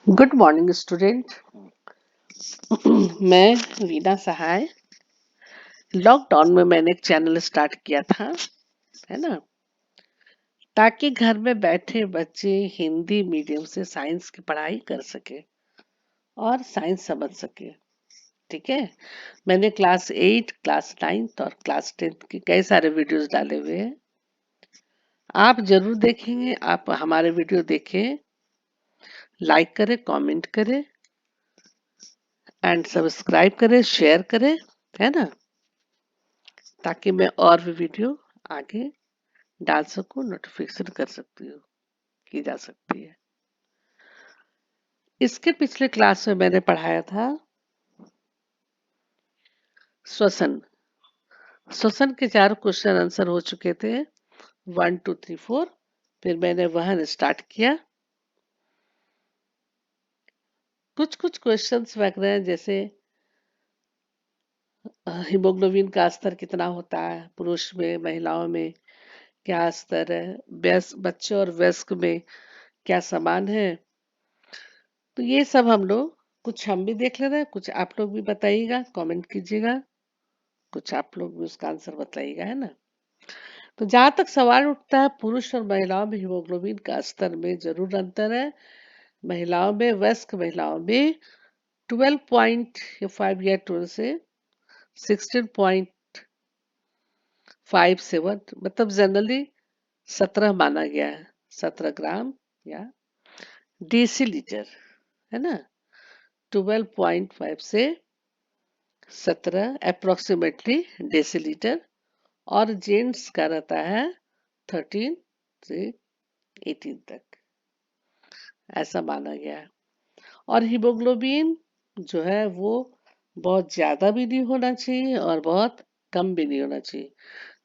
Good morning student. मैं वीना सहाय। Lockdown में मैंने एक चैनल स्टार्ट किया था, है ना, ताकि घर में बैठे बच्चे हिंदी मीडियम से साइंस की पढ़ाई कर सके और साइंस समझ सके। ठीक है। मैंने क्लास 8, क्लास 9 और क्लास 10 के कई सारे वीडियोस डाले हुए हैं। आप जरूर देखेंगे। आप हमारे वीडियो देखें, लाइक करें, कमेंट करें एंड सब्सक्राइब करें, शेयर करें, है ना, ताकि मैं और भी वीडियो आगे डाल सकूं, नोटिफिकेशन कर सकती हूँ, की जा सकती है। इसके पिछले क्लास में मैंने पढ़ाया था श्वसन। श्वसन के 4 क्वेश्चन आंसर हो चुके थे, 1 2 3 4। फिर मैंने वहन स्टार्ट किया। कुछ कुछ क्वेश्चंस रख रहे हैं, जैसे हीमोग्लोबिन का स्तर कितना होता है पुरुष में, महिलाओं में क्या स्तर है, बच्चे और वयस्क में क्या समान है। तो ये सब हम लोग, कुछ हम भी देख ले रहे हैं, कुछ आप लोग भी बताइएगा, कमेंट कीजिएगा, कुछ आप लोग भी उसका आंसर बताइएगा, है ना। तो जहां तक सवाल उठता है, पुरुष और महिलाओं में हीमोग्लोबिन का स्तर में जरूर अंतर है। महिलाओं में, वयस्क महिलाओं में 12.5 या 12 से 16.57, मतलब जनरली 17 माना गया है, 17 ग्राम या डेसीलीटर, है ना। 12.5 से 17 अप्रोक्सीमेटली डेसीलीटर। और जेंट्स का रहता है 13 से 18 तक, ऐसा माना गया है। और हीमोग्लोबिन जो है वो बहुत ज्यादा भी नहीं होना चाहिए और बहुत कम भी नहीं होना चाहिए।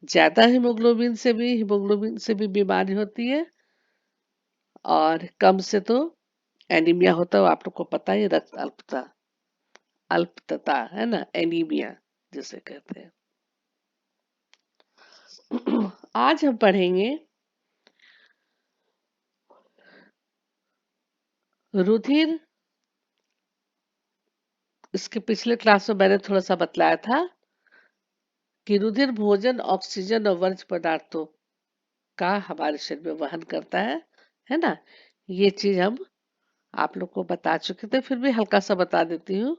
ज्यादा हीमोग्लोबिन से भी बीमारी होती है, और कम से तो एनीमिया होता है, वो आप लोग को पता ही, रक्त अल्पता, है ना, एनीमिया जिसे कहते हैं। आज हम पढ़ेंगे रुधिर। इसके पिछले क्लास में मैंने थोड़ा सा बतलाया था कि रुधिर भोजन, ऑक्सीजन और वर्ज्य पदार्थों का हमारे शरीर में वहन करता है ना। ये चीज हम आप लोग को बता चुके थे, फिर भी हल्का सा बता देती हूँ।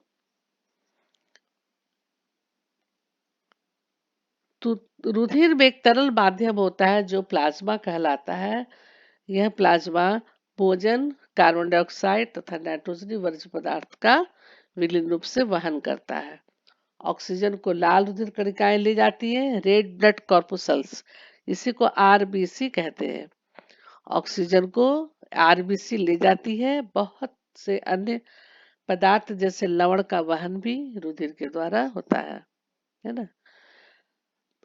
तो रुधिर में एक तरल माध्यम होता है जो प्लाज्मा कहलाता है। यह प्लाज्मा भोजन, कार्बन डाइऑक्साइड तथा नाइट्रोजनी वर्ज्य पदार्थ का विलीन रूप से वहन करता है। ऑक्सीजन को लाल रुधिर कणिकाएं ले जाती हैं, रेड ब्लड कॉर्पुसल्स, इसी को आरबीसी कहते हैं। ऑक्सीजन को आरबीसी ले जाती है। बहुत से अन्य पदार्थ जैसे लवण का वहन भी रुधिर के द्वारा होता है ना।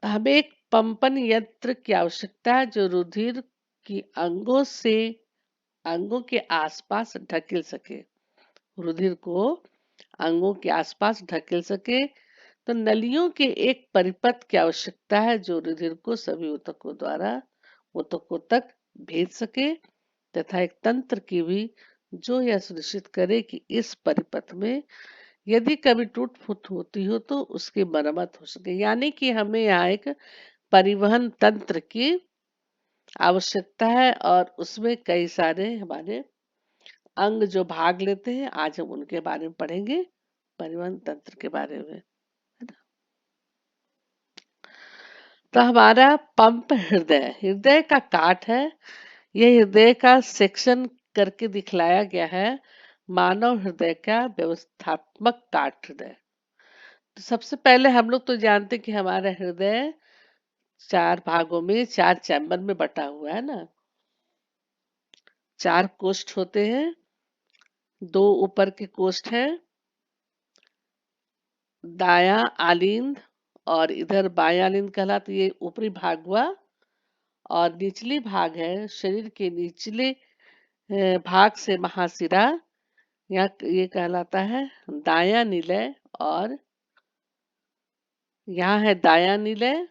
हमें एक पंपन यंत्र की आवश्यकता है जो रुधिर की अंगों के आसपास ढकेल सके, रुधिर को अंगों के आसपास ढकेल सके। तो नलियों के एक परिपथ की आवश्यकता है जो रुधिर को सभी ऊतकों तक भेज सके, तथा एक तंत्र की भी जो यह सुनिश्चित करे कि इस परिपथ में यदि कभी टूट फूट होती हो तो उसकी मरम्मत हो सके। यानी कि हमें यहाँ एक परिवहन तंत्र की आवश्यकता है, और उसमें कई सारे हमारे अंग जो भाग लेते हैं, आज हम उनके बारे में पढ़ेंगे, परिवहन तंत्र के बारे में, है ना। तो हमारा पंप हृदय, हृदय का काट है। यह हृदय का सेक्शन करके दिखलाया गया है। मानव हृदय का व्यवस्थात्मक काट हृदय। तो सबसे पहले हम लोग तो जानते कि हमारा हृदय 4 भागों में, 4 चैम्बर में बटा हुआ है ना। 4 कोष्ठ होते हैं, 2 ऊपर के कोष्ठ हैं, दायां आलिंद और इधर बायां आलिंद कहलाता, ये ऊपरी भाग हुआ। और निचली भाग है शरीर के निचले भाग से महाशिरा, यहाँ ये कहलाता है दायां निलय। और यहाँ है दायां निलय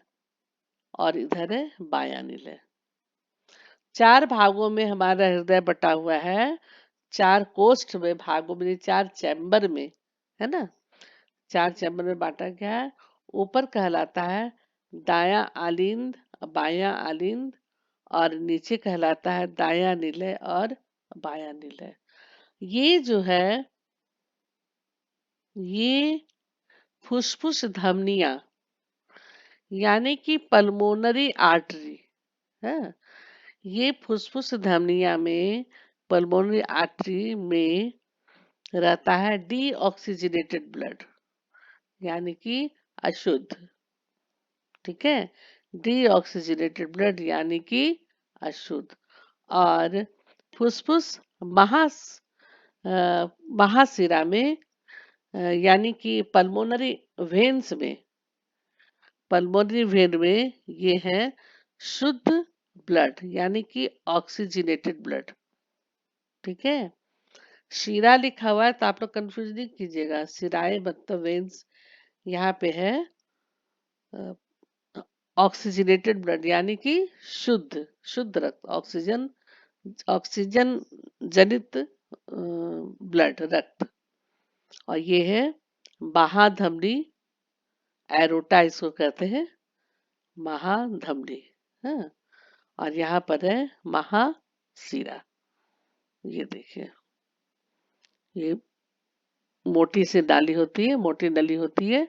और इधर है बायां निलय। 4 भागों में हमारा हृदय बटा हुआ है। 4 कोष्ठ में, भागों में, 4 चैम्बर में, है ना, 4 चैम्बर में बांटा गया है। ऊपर कहलाता है दायां आलिंद, बायां आलिंद, और नीचे कहलाता है दायां निलय और बायां निलय। ये जो है, ये फुसफुस धमनियां यानी कि पल्मोनरी आर्टरी है। ये फुसफुस धमनिया में, पल्मोनरी आर्टरी में रहता है डीऑक्सीजनेटेड ब्लड, यानी कि अशुद्ध। ठीक है, डीऑक्सीजनेटेड ब्लड यानी कि अशुद्ध। और फुसफुस महास महाशिरा में, यानी कि पल्मोनरी वेन्स में, पल्मोनरी वेन में ये है शुद्ध ब्लड यानी कि ऑक्सीजनेटेड ब्लड। ठीक है, शीरा लिखा हुआ है तो आप लोग कंफ्यूज नहीं कीजिएगा, सिराए मतलब वेन्स, यहाँ पे है ऑक्सीजनेटेड ब्लड यानी कि शुद्ध शुद्ध रक्त, ऑक्सीजन ऑक्सीजन जनित ब्लड रक्त। और ये है महाधमनी, एरोटा इसको कहते हैं, महाधमनी। हाँ, और यहाँ पर है महाशिरा। ये देखिए, ये मोटी सी नाली होती है, मोटी नली होती है,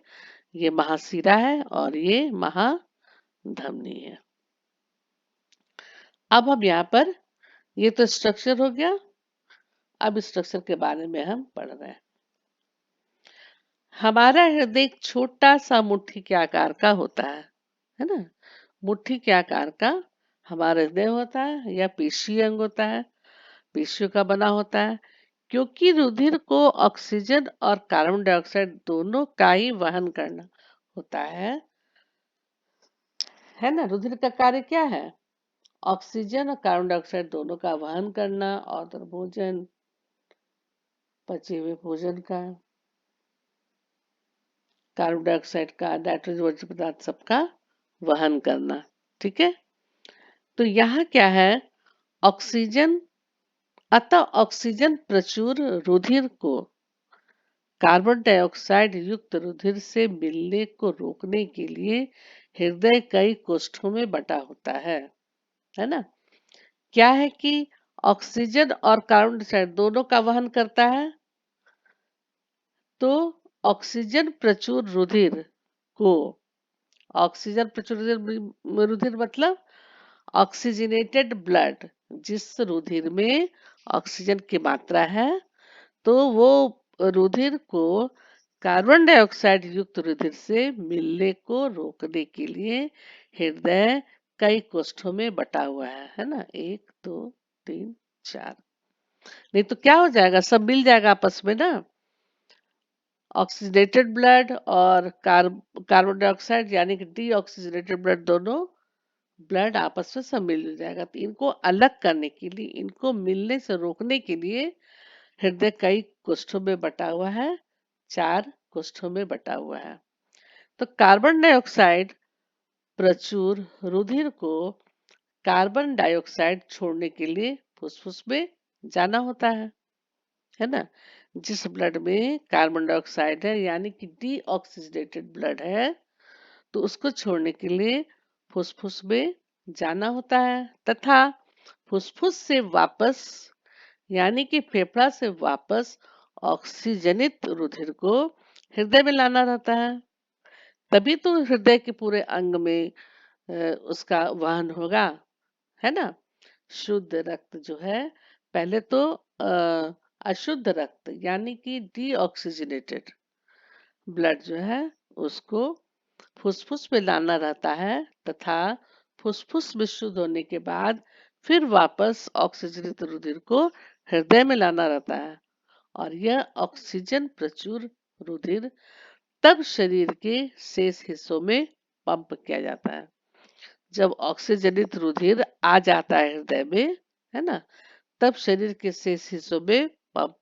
ये महाशिरा है और ये महाधमनी है। अब हम यहाँ पर, ये तो स्ट्रक्चर हो गया, अब स्ट्रक्चर के बारे में हम पढ़ रहे हैं। हमारा हृदय एक छोटा सा मुट्ठी के आकार का होता है ना, मुट्ठी के आकार का हमारा हृदय होता है, या पेशी अंग होता है, पेशियों का बना होता है, क्योंकि रुधिर को ऑक्सीजन और कार्बन डाइऑक्साइड दोनों का ही वहन करना होता है ना। रुधिर का कार्य क्या है? ऑक्सीजन और कार्बन डाइऑक्साइड दोनों का वहन करना, और भोजन, पचे हुए भोजन का, कार्बन डाइऑक्साइड का, नाइट्रोजन वर्ज्य पदार्थ सबका वहन करना। ठीक है, तो यहाँ क्या है, ऑक्सीजन, अतः ऑक्सीजन प्रचुर रुधिर को कार्बन डाइऑक्साइड युक्त रुधिर से मिलने को रोकने के लिए हृदय कई कोष्ठों में बटा होता है ना। क्या है कि ऑक्सीजन और कार्बन डाइऑक्साइड दोनों का वहन करता है, तो ऑक्सीजन प्रचुर रुधिर को, ऑक्सीजन प्रचुर रुधिर, रुधिर मतलब ऑक्सीजनेटेड ब्लड, जिस रुधिर में ऑक्सीजन की मात्रा है, तो वो रुधिर को कार्बन डाइऑक्साइड युक्त रुधिर से मिलने को रोकने के लिए हृदय कई कोष्ठों में बटा हुआ है ना, 1 2 3 4। नहीं तो क्या हो जाएगा, सब मिल जाएगा आपस में ना, ऑक्सीजनेटेड ब्लड और कार्बन डाइऑक्साइड यानी कि डीऑक्सीजनेटेड ब्लड, दोनों ब्लड आपस में सब मिल जाएगा। तो इनको अलग करने के लिए, इनको मिलने से रोकने के लिए हृदय कई कोष्ठों में बटा हुआ है, 4 कोष्ठों में बटा हुआ है। तो कार्बन डाइऑक्साइड प्रचुर रुधिर को कार्बन डाइऑक्साइड छोड़ने के लिए फुसफुस में जाना होता है ना। जिस ब्लड में कार्बन डाइऑक्साइड है यानी कि डीऑक्सीजनेटेड ब्लड है, तो उसको छोड़ने के लिए फुसफुस में जाना होता है, तथा फुसफुस से वापस यानी कि फेफड़ा से वापस ऑक्सीजनित रुधिर को हृदय में लाना रहता है। तभी तो हृदय के पूरे अंग में उसका वहन होगा, है ना। शुद्ध रक्त जो है, पहले तो अशुद्ध रक्त यानी कि डीऑक्सीजनेटेड ब्लड जो है, उसको फुसफुस में लाना रहता है, तथा फुसफुस में शुद्ध होने के बाद फिर वापस ऑक्सीजनित रुधिर को हृदय में लाना रहता है। और यह ऑक्सीजन प्रचुर रुधिर तब शरीर के शेष हिस्सों में पंप किया जाता है। जब ऑक्सीजनित रुधिर आ जाता है हृदय में, है ना, तब शरीर के शेष हिस्सों में पंप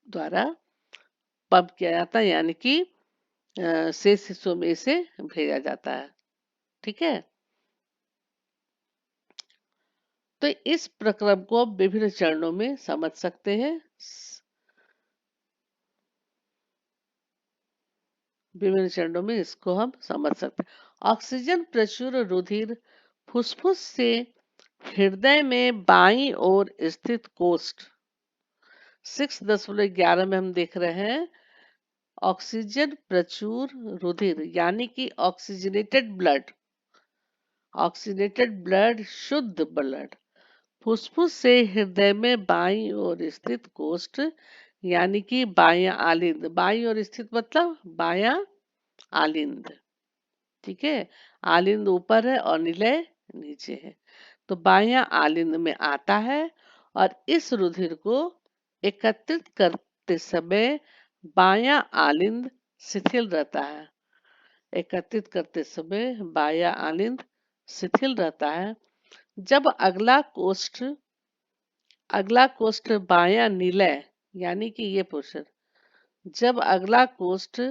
द्वारा पंप किया जाता है, यानी कि शेष हिस्सों में इसे भेजा जाता है। ठीक है, तो इस प्रक्रम को हम विभिन्न चरणों में समझ सकते हैं। विभिन्न चरणों में इसको हम समझ सकते हैं। ऑक्सीजन प्रचुर रुधिर फुफ्फुस से हृदय में बाईं ओर स्थित कोष्ठ 6.11 में हम देख रहे हैं ऑक्सीजन प्रचुर रुधिर यानी कि ऑक्सीनेटेड ब्लड शुद्ध ब्लड फुफ्फुस से हृदय में बाईं ओर स्थित कोष्ठ यानी कि बायां आलिंद, बाईं ओर स्थित मतलब बायां आलिंद, ठीक है। आलिंद ऊपर है और निलय नीचे है, तो बायां आलिंद में आता है और इस रुधिर को एकत्रित करते समय बायां आलिंद शिथिल रहता है। एकत्रित करते समय बायां आलिंद शिथिल रहता है। जब अगला कोष्ठ बायां निलय यानी कि ये पोर्शन, जब अगला कोष्ठ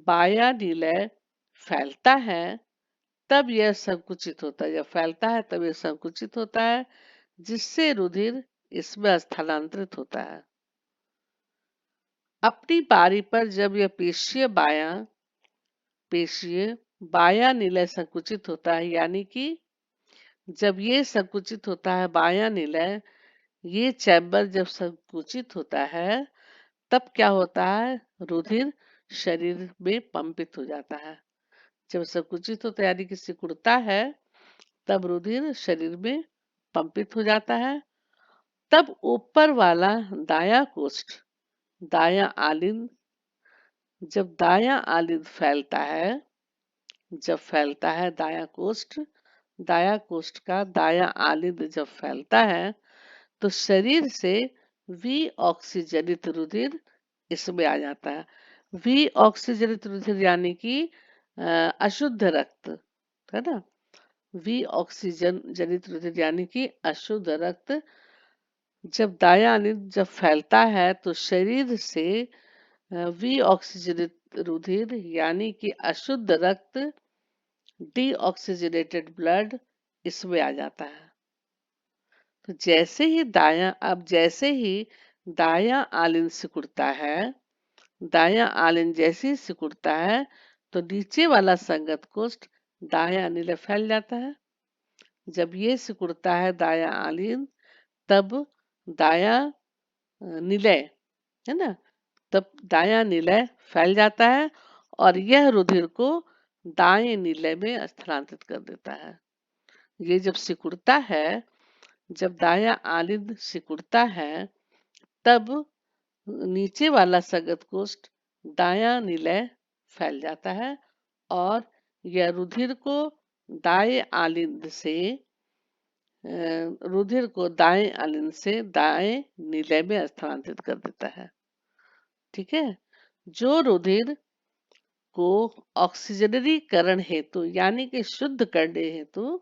बायां निलय फैलता है तब यह संकुचित होता है। जब फैलता है तब यह संकुचित होता है जिससे रुधिर इसमें स्थानांतरित होता है। अपनी बारी पर जब यह पेशीय बायां निलय संकुचित होता है यानी कि जब ये संकुचित होता है बायां निलय, ये चैम्बर जब संकुचित होता है तब क्या होता है, रुधिर शरीर में पंपित हो जाता है। जब संकुचित होता है यानी कि सिकुड़ता है तब रुधिर शरीर में पंपित हो जाता है। तब ऊपर वाला दायां कोष्ठ दायां आलिंद, जब दायां आलिंद फैलता है, जब फैलता है दायां कोष्ठ का दायां आलिंद जब फैलता है तो शरीर से विऑक्सीजनित रुधिर इसमें आ जाता है। विऑक्सीजनित रुधिर यानी कि अशुद्ध रक्त, है ना। विऑक्सीजन जनित रुधिर यानी कि अशुद्ध रक्त जब दायां आलिंद जब फैलता है तो शरीर से विऑक्सीजनित रुधिर यानी कि अशुद्ध रक्त डीऑक्सीजनेटेड ब्लड इसमें आ जाता है। तो जैसे ही दायां आलिंद सिकुड़ता है, दायां आलिंद जैसे ही सिकुड़ता है तो नीचे वाला संगत कोष्ठ दायां निलय फैल जाता है। जब ये सिकुड़ता है दायां आलिंद तब दायां निलय, है ना, तब दायां निलय फैल जाता है और यह रुधिर को दाएं निलय में स्थानांतरित कर देता है। ये जब सिकुड़ता है, जब दायां आलिंद सिकुड़ता है तब नीचे वाला सगत कोष्ठ दायां निलय फैल जाता है और यह रुधिर को दाएं आलिंद से दाएं निलय में स्थानांतरित कर देता है, ठीक है। जो रुधिर को ऑक्सीजनरीकरण हेतु यानी कि शुद्ध करने हेतु,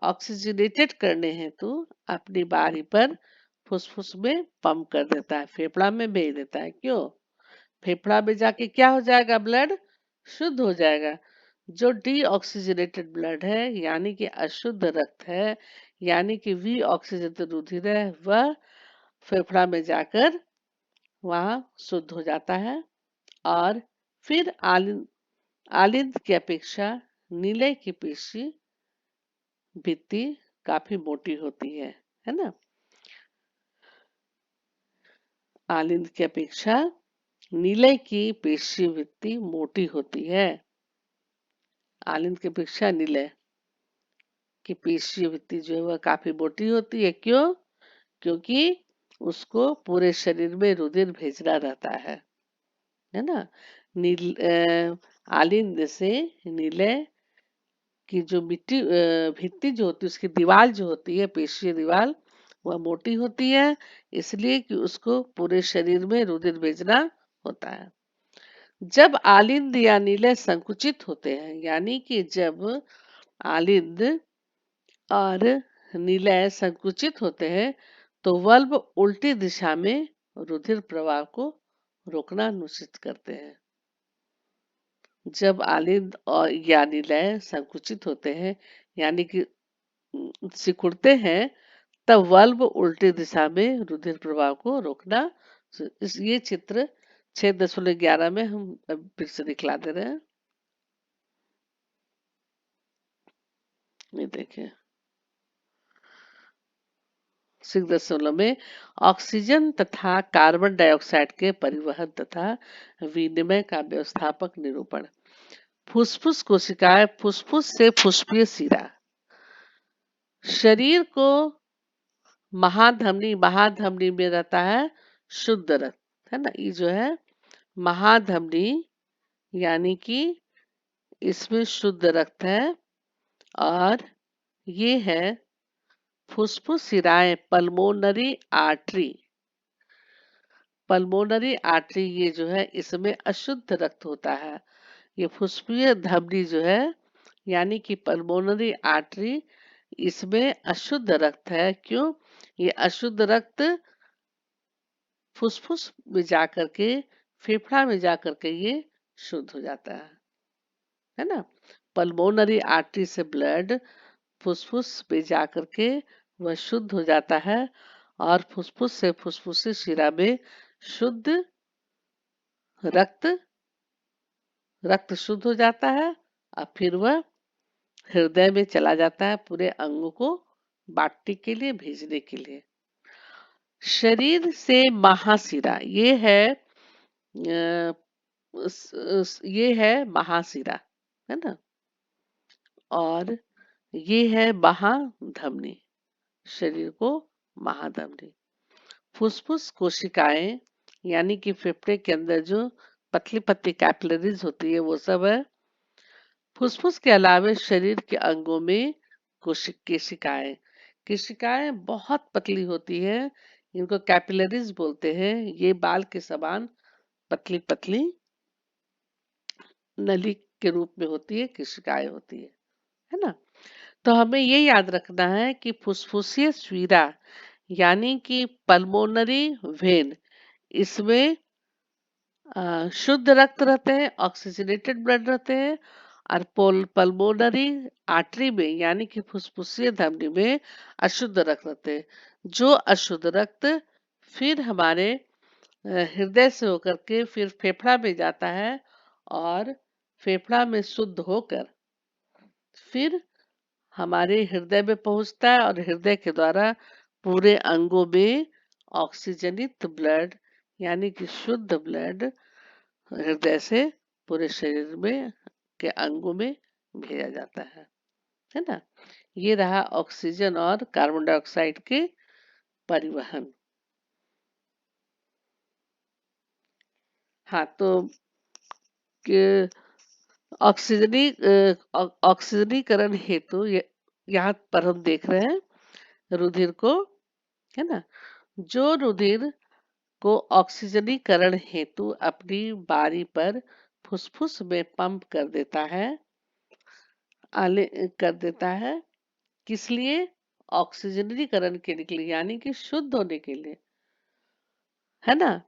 ऑक्सीजनेटेड करने हेतु अपनी बारी पर फुसफुस में पंप कर देता है, फेफड़ा में भेज देता है। क्यों? फेफड़ा में जाके क्या हो जाएगा, ब्लड शुद्ध हो जाएगा। जो डीऑक्सीजनेटेड ब्लड है यानी कि अशुद्ध रक्त है यानी कि विऑक्सीजनित रुधिर है, वह फेफड़ा में जाकर वहां शुद्ध हो जाता है और फिर आलिंद की अपेक्षा नीले की पेशी भित्ति काफी मोटी होती है ना। आलिंद की अपेक्षा नीले की पेशी भित्ति मोटी होती है। आलिंद की अपेक्षा नीले की पेशी भित्ति जो है वह काफी मोटी होती है। क्यों? क्योंकि उसको पूरे शरीर में रुधिर भेजना रहता है ना। आलिंद से नीले की जो भित्ति जो होती है, उसकी दीवार जो होती है, पेशीय दीवार, वह मोटी होती है इसलिए कि उसको पूरे शरीर में रुधिर भेजना होता है। जब आलिंद या नीले संकुचित होते हैं यानी कि जब आलिंद और नीलय संकुचित होते हैं तो वल्ब उल्टी दिशा में रुधिर प्रवाह को रोकना निश्चित करते हैं। जब आलिंद और या नीलय संकुचित होते हैं यानी कि सिकुड़ते हैं तब वल्ब उल्टी दिशा में रुधिर प्रवाह को रोकना। ये चित्र 6.11 में हम फिर से दिखला दे रहे हैं। ये देखिए 6.16 में ऑक्सीजन तथा कार्बन डाइऑक्साइड के परिवहन तथा विनिमय का व्यवस्थापक निरूपण। फुसफुस कोशिकाएं फुसफुस से फुसफुसीय शिरा। शरीर को महाधमनी में रहता है शुद्ध रक्त, है ना। ये जो है महाधमनी यानी कि इसमें शुद्ध रक्त है। और ये है फुसफुस शिराएं पल्मोनरी आर्टरी ये जो है इसमें अशुद्ध रक्त होता है। ये फुसफुसीय धमनी जो है यानी कि पल्मोनरी आर्टरी इसमें अशुद्ध रक्त है। क्यों? ये अशुद्ध रक्त फुसफुस में जाकर के फेफड़ा में जाकर के ये शुद्ध हो जाता है ना। पल्मोनरी आर्टरी से ब्लड फुसफुस में जाकर के वह शुद्ध हो जाता है और फुसफुस से फुसफुसी शिरा में शुद्ध रक्त शुद्ध हो जाता है और फिर वह हृदय में चला जाता है पूरे अंगों को बांटने के लिए, भेजने के लिए। शरीर से महाशिरा ये है महाशिरा, है ना। और ये है महाधमनी, शरीर को महाधमनी। फुसफुस कोशिकाएं यानी कि फेफड़े के अंदर जो पतली पतली कैपिलरीज होती है वो सब है। फुसफुस के अलावा शरीर के अंगों में केशिकाएं बहुत पतली होती है। इनको कैपिलरीज बोलते हैं। ये बाल के समान पतली पतली नली के रूप में होती है, केशिकाएं होती है ना। तो हमें ये याद रखना है कि फुसफुसीय शिरा यानी कि पल्मोनरी वेन इसमें शुद्ध रक्त रहते हैं, ऑक्सीजनेटेड ब्लड रहते हैं। और पल्मोनरी आर्टरी में यानी कि फुसफुसीय धमनी में अशुद्ध रक्त रहते हैं। जो अशुद्ध रक्त फिर हमारे हृदय से होकर के फिर फेफड़ा में जाता है और फेफड़ा में शुद्ध होकर फिर हमारे हृदय में पहुंचता है और हृदय के द्वारा पूरे अंगों में ऑक्सीजनित ब्लड यानी कि शुद्ध ब्लड हृदय से पूरे शरीर में के अंगों में भेजा जाता है ना। ये रहा ऑक्सीजन और कार्बन डाइऑक्साइड के परिवहन। हाँ, तो ऑक्सीजनीकरण हेतु यहाँ पर हम देख रहे हैं रुधिर को, है ना। जो रुधिर को ऑक्सीजनीकरण हेतु अपनी बारी पर फुसफुस में पंप कर देता है। किस लिए? ऑक्सीजनीकरण के लिए यानी कि शुद्ध होने के लिए, है ना।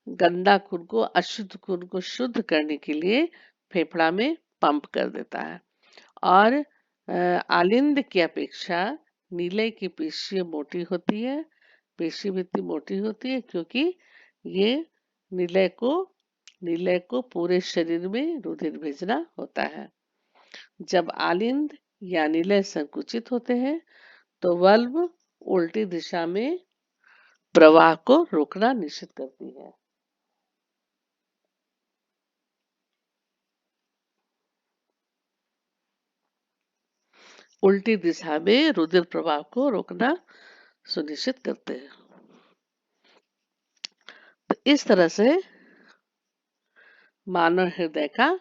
गंदा खून को अशुद्ध खून को शुद्ध करने के लिए फेफड़ा में पंप कर देता है। और आलिंद की अपेक्षा नीले की पेशी मोटी होती है। पेशी भी इतनी मोटी होती है क्योंकि ये नीले को पूरे शरीर में रुधिर भेजना होता है। जब आलिंद या नीले संकुचित होते हैं तो वल्ब उल्टी दिशा में प्रवाह को रोकना निश्चित करती है। उल्टी दिशा में रुधिर प्रवाह को रोकना सुनिश्चित करते हैं। तो इस तरह से मानव हृदय का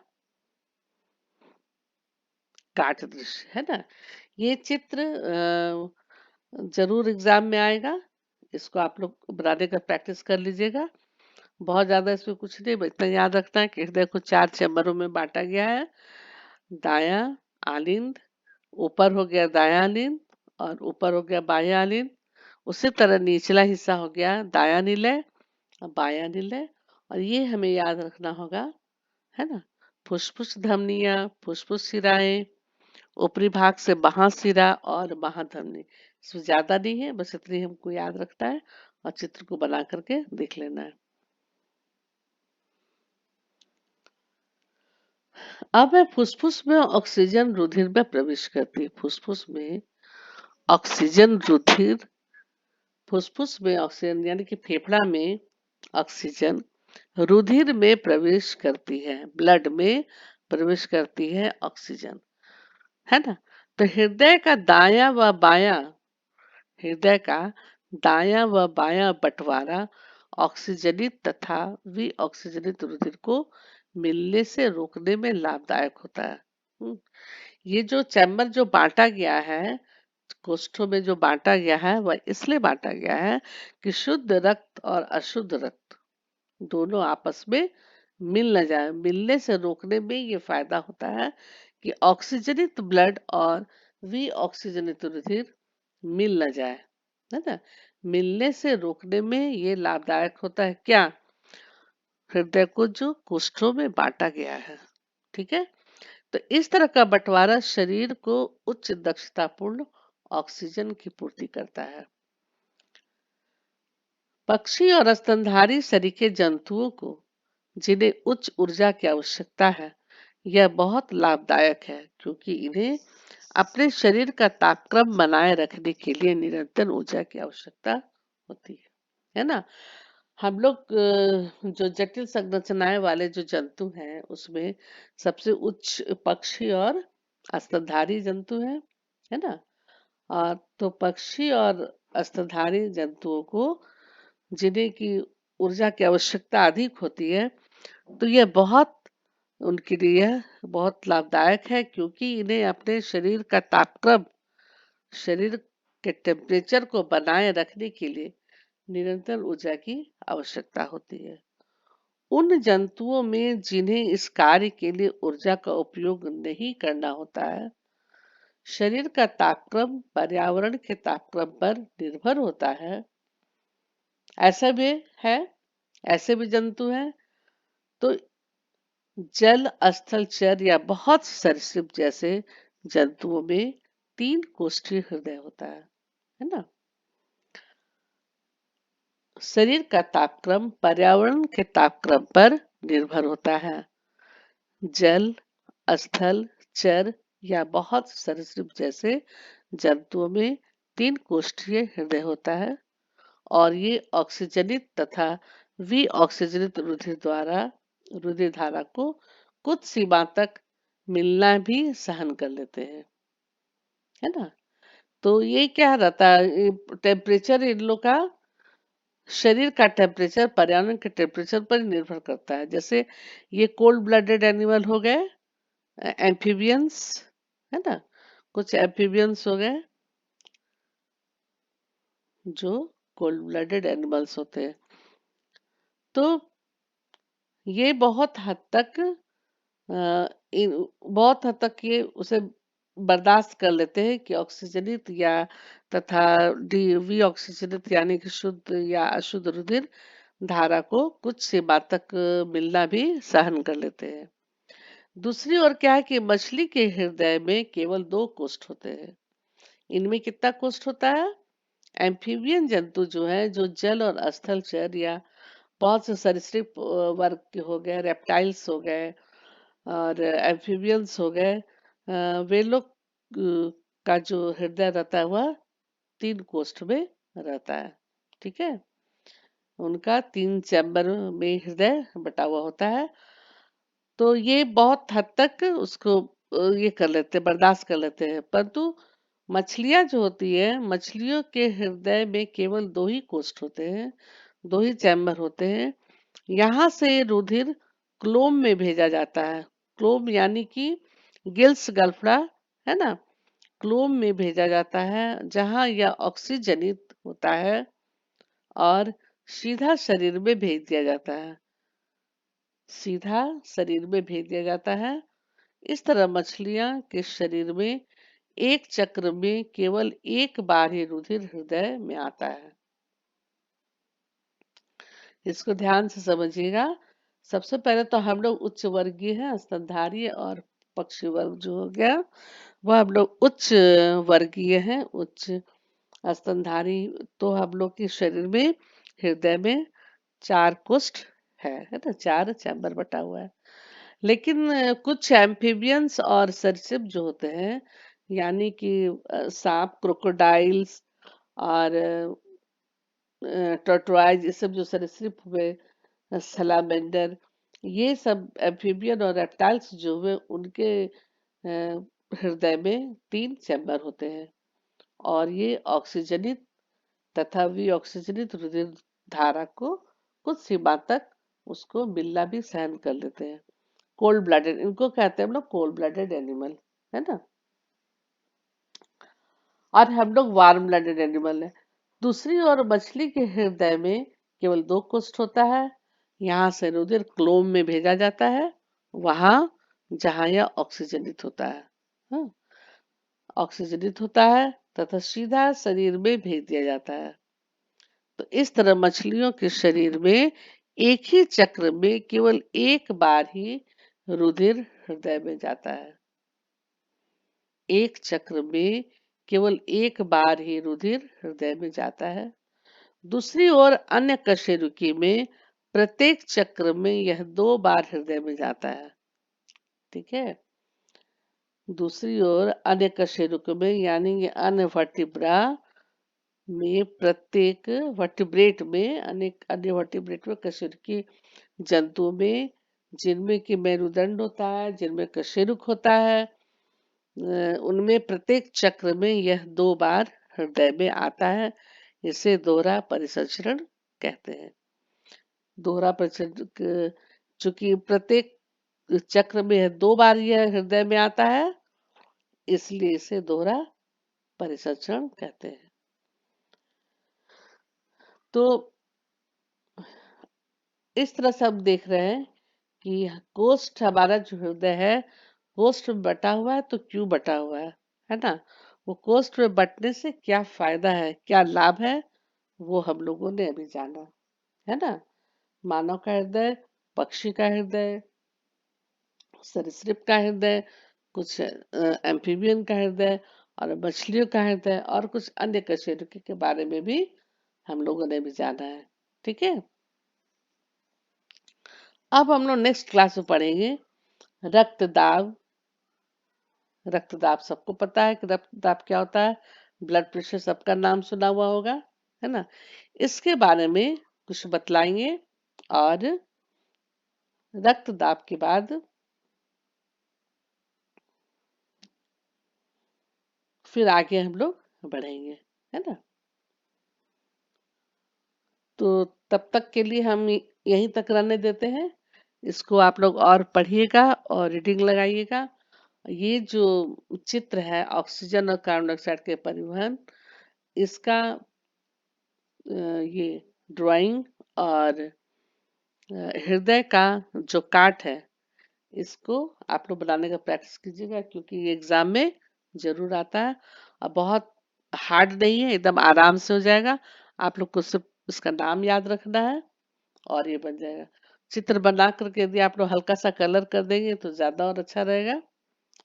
काट दृश्य, है ना। ये चित्र जरूर एग्जाम में आएगा। इसको आप लोग बनाने का प्रैक्टिस कर लीजिएगा। बहुत ज्यादा इसमें कुछ नहीं, इतना याद रखना है कि हृदय को 4 चैम्बरों में बांटा गया है। दाया आलिंद, ऊपर हो गया दाया आलिंद और ऊपर हो गया बाया आलिंद। उसी तरह निचला हिस्सा हो गया दाया निलय और बाया निलय। और ये हमें याद रखना होगा, है ना। फुसफुस धमनियां, फुसफुस शिराएं, ऊपरी भाग से महाशिरा और महाधमनी। इसमें ज्यादा नहीं है, बस इतनी हमको याद रखना है और चित्र को बना करके देख लेना है। अब है फुसफुस में ऑक्सीजन रुधिर में प्रवेश करती है। फुसफुस में ऑक्सीजन रुधिर, फुसफुस में ऑक्सीजन यानी कि फेफड़ा में ऑक्सीजन रुधिर में प्रवेश करती है, ब्लड में प्रवेश करती है ऑक्सीजन, है ना। तो हृदय का दायां व बायां बंटवारा ऑक्सीजनित तथा विऑक्सीजनित रुधिर को मिलने से रोकने में लाभदायक होता है। ये जो चैम्बर जो बांटा गया है, कोष्ठों में जो बांटा गया है, वह इसलिए बांटा गया है कि शुद्ध रक्त और अशुद्ध रक्त दोनों आपस में मिल न जाए। मिलने से रोकने में ये फायदा होता है कि ऑक्सीजनित ब्लड और विऑक्सीजनित रुधिर मिल न जाए, है ना। मिलने से रोकने में ये लाभदायक होता है क्या? हृदय को जो कोष्ठों में बांटा गया है, ठीक है। तो इस तरह का बंटवारा शरीर को उच्च दक्षतापूर्ण ऑक्सीजन की पूर्ति करता है। पक्षी और स्तनधारी सरीखे जंतुओं को जिन्हें उच्च ऊर्जा की आवश्यकता है, यह बहुत लाभदायक है क्योंकि इन्हें अपने शरीर का तापक्रम बनाए रखने के लिए निरंतर ऊर्जा की आवश्यकता होती है ना। हम लोग जो जटिल संरचनाएं वाले जो जंतु हैं उसमें सबसे उच्च पक्षी और स्तनधारी जंतु है ना। और तो पक्षी और स्तनधारी जंतुओं को जिन्हें की ऊर्जा की आवश्यकता अधिक होती है, तो यह बहुत उनके लिए बहुत लाभदायक है क्योंकि इन्हें अपने शरीर का तापक्रम, शरीर के टेम्परेचर को बनाए रखने के लिए निरंतर ऊर्जा की आवश्यकता होती है। उन जंतुओं में जिन्हें इस कार्य के लिए ऊर्जा का उपयोग नहीं करना होता है, शरीर का तापक्रम पर्यावरण के तापक्रम पर निर्भर होता है। ऐसा भी है, ऐसे भी जंतु हैं। तो जल, स्थल, चर या बहुत सरीसृप जैसे जंतुओं में तीन कोष्ठीय हृदय होता है ना। शरीर का तापक्रम पर्यावरण के तापक्रम पर निर्भर होता है। जल, स्थल, चर या बहुत सरीसृप जैसे जंतुओं में तीन कोष्ठीय हृदय होता है और ये ऑक्सीजनित तथा विऑक्सीजनित रुधिर द्वारा रुधिर धारा को कुछ सीमा तक मिलना भी सहन कर लेते हैं, है ना। तो ये क्या रहता है, टेम्परेचर इन लोग का, शरीर का टेम्परेचर पर्यावरण के टेम्परेचर पर निर्भर करता है। जैसे ये कोल्ड ब्लडेड एनिमल हो गए, एम्फीबियंस, है ना। कुछ एम्फीबियंस हो गए जो कोल्ड ब्लडेड एनिमल्स होते हैं। तो ये बहुत हद तक ये उसे बर्दाश्त कर लेते हैं कि ऑक्सीजनित या तथा वी ऑक्सीजनित यानी कि शुद्ध या अशुद्ध रुधिर धारा को कुछ सीमा तक मिलना भी सहन कर लेते हैं। दूसरी ओर क्या है कि मछली के हृदय में केवल दो कोष्ठ होते हैं। इनमें कितना कोष्ठ होता है? एम्फीबियन जंतु जो है, जो जल और स्थल चर या बहुत से सरीसृप वर्ग के हो गए, रेप्टाइल्स हो गए और एम्फीबियंस हो गए, वे लोग का जो हृदय रहता है वह तीन कोष्ठ में रहता है, ठीक है। उनका तीन चैम्बर में हृदय बटा हुआ होता है। तो ये बहुत हद तक उसको ये कर लेते हैं, बर्दाश्त कर लेते हैं। परंतु मछलियां जो होती है, मछलियों के हृदय में केवल दो ही कोष्ठ होते हैं, दो ही चैम्बर होते हैं। यहाँ से रुधिर क्लोम में भेजा जाता है। क्लोम यानी कि गिल्स गलफड़ा, है ना। क्लोम में भेजा जाता है जहाँ यह ऑक्सीजनित होता है और सीधा शरीर में भेज दिया जाता है, सीधा शरीर में भेज दिया जाता है। इस तरह मछलियां के शरीर में एक चक्र में केवल एक बार ही रुधिर हृदय में आता है। इसको ध्यान से समझिएगा। सबसे पहले तो हम लोग उच्च वर्गीय हैं, स्तनधारी और पक्षी वर्ग जो हो गया, वह हम लोग उच्च वर्गीय हैं, उच्च स्तनधारी। तो हम लोग के शरीर में, हृदय में 4 कुष्ठ है ना, 4 चैम्बर बटा हुआ है। लेकिन कुछ एम्फीबियंस और सरीसृप जो होते हैं, यानी कि सांप, क्रोकोडाइल्स और टर्टोइज, ये सब जो सरीसृप हुए, सलामेंडर, ये सब एम्फीबियन और रेप्टाइल्स जो हुए, उनके हृदय में 3 चैम्बर होते हैं और ये ऑक्सीजनित तथा विऑक्सीजनित रुधिर धारा को कुछ सीमा तक उसको मिलना भी सहन कर लेते हैं। कोल्ड ब्लडेड, इनको कहते हैं हम लोग कोल्ड ब्लडेड एनिमल, है ना। और हम लोग वार्म ब्लडेड एनिमल है। दूसरी ओर मछली के हृदय में केवल 2 कुष्ठ होता है। यहाँ से रुधिर क्लोम में भेजा जाता है, वहां जहां यह ऑक्सीजनित होता है, हाँ, ऑक्सीजनित होता है तथा सीधा शरीर में भेज दिया जाता है। तो इस तरह मछलियों के शरीर में एक ही चक्र में केवल एक बार ही रुधिर हृदय में जाता है। एक चक्र में केवल एक बार ही रुधिर हृदय में जाता है। दूसरी ओर अन्य कशेरुकी में प्रत्येक चक्र में यह 2 बार हृदय में जाता है। ठीक है। दूसरी ओर अन्य कशेरुकी में, यानी कि अन्य वर्टिब्रा में, प्रत्येक वर्टिब्रेट में, अनेक अन्य वर्टिब्रेट में, कशेरुकी जंतुओं में, जिनमें कि मेरुदंड होता है, जिनमें कशेरुक होता है, उनमें प्रत्येक चक्र में यह 2 बार हृदय में आता है। इसे दोहरा परिसंचरण कहते हैं। दोहरा परिसंचरण, चूंकि प्रत्येक चक्र में यह 2 बार यह हृदय में आता है, इसलिए इसे दोहरा परिसंचरण कहते हैं। तो इस तरह से हम देख रहे हैं कि कोष्ठ, हमारा जो हृदय है, कोष्ठ में बटा हुआ है। तो क्यों बटा हुआ है ना। वो कोष्ठ में बटने से क्या फायदा है, क्या लाभ है, वो हम लोगों ने अभी जाना, है ना। मानव का हृदय, पक्षी का हृदय, सरीसृप का हृदय, कुछ एम्फीबियन का हृदय और मछलियों का हृदय और कुछ अन्य कशेरुकी के बारे में भी हम लोगों ने भी जाना है। ठीक है। अब हम लोग नेक्स्ट क्लास में पढ़ेंगे रक्तदाब। रक्तदाब सबको पता है कि रक्तदाब क्या होता है। ब्लड प्रेशर सबका नाम सुना हुआ होगा, है ना। इसके बारे में कुछ बतलाएंगे और रक्तदाब के बाद फिर आगे हम लोग बढ़ेंगे, है ना। तो तब तक के लिए हम यहीं तक रहने देते हैं। इसको आप लोग और पढ़िएगा और रीडिंग लगाइएगा। ये जो चित्र है ऑक्सीजन और कार्बन डाइऑक्साइड के परिवहन, इसका ये ड्राइंग और हृदय का जो काट है, इसको आप लोग बनाने का प्रैक्टिस कीजिएगा, क्योंकि ये एग्जाम में जरूर आता है और बहुत हार्ड नहीं है, एकदम आराम से हो जाएगा। आप लोग को सिर्फ इसका नाम याद रखना है और ये बन जाएगा। चित्र बना करके यदि आप लोग हल्का सा कलर कर देंगे तो ज्यादा और अच्छा रहेगा।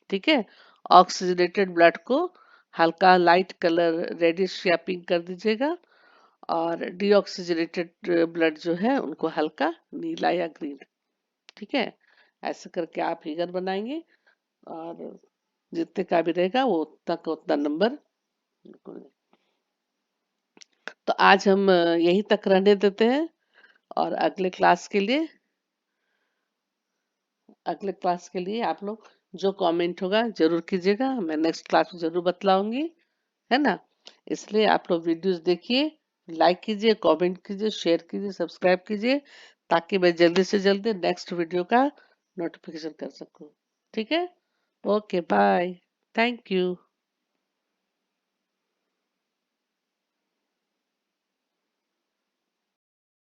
ठीक है। ऑक्सीजनेटेड ब्लड को हल्का लाइट कलर रेडिश या पिंक कर दीजिएगा और डीऑक्सीजनेटेड ब्लड जो है उनको हल्का नीला या ग्रीन। ठीक है। ऐसे करके आप फिगर बनाएंगे और जितने का भी रहेगा वो उतना का उतना नंबर। तो आज हम यहीं तक रहने देते हैं और अगले क्लास के लिए आप लोग जो कमेंट होगा जरूर कीजिएगा। मैं नेक्स्ट क्लास में जरूर बतलाऊंगी, है ना। इसलिए आप लोग वीडियोस देखिए, लाइक कीजिए, कमेंट कीजिए, शेयर कीजिए, सब्सक्राइब कीजिए, ताकि मैं जल्दी से जल्दी नेक्स्ट वीडियो का नोटिफिकेशन कर सकूं। ठीक है। Okay, bye. Thank you.